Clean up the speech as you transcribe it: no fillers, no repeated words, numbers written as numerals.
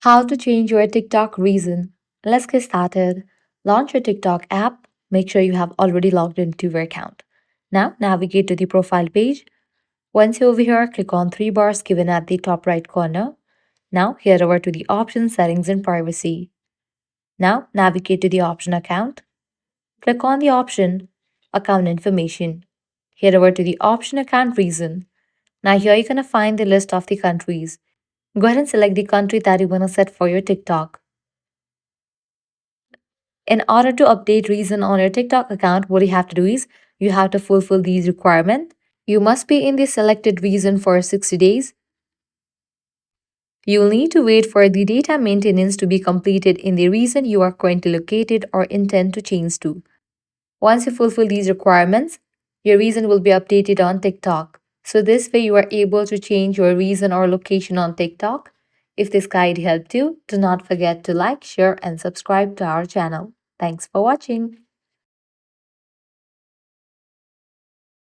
How to change your TikTok reason. Let's get started. Launch your TikTok app. Make sure you have already logged into your account. Now, navigate to the profile page. Once you're over here, click on three bars given at the top right corner. Now, head over to the option settings and privacy. Now, navigate to the option account. Click on the option account information. Head over to the option account reason. Now, here you're going to find the list of the countries. Go ahead and select the country that you want to set for your TikTok. In order to update reason on your TikTok account, what you have to do is you have to fulfill these requirements. You must be in the selected reason for 60 days. You'll need to wait for the data maintenance to be completed in the region you are currently located or intend to change to. Once you fulfill these requirements, your region will be updated on TikTok. So this way you are able to change your region or location on TikTok. If this guide helped you, do not forget to like, share and subscribe to our channel. Thanks for watching.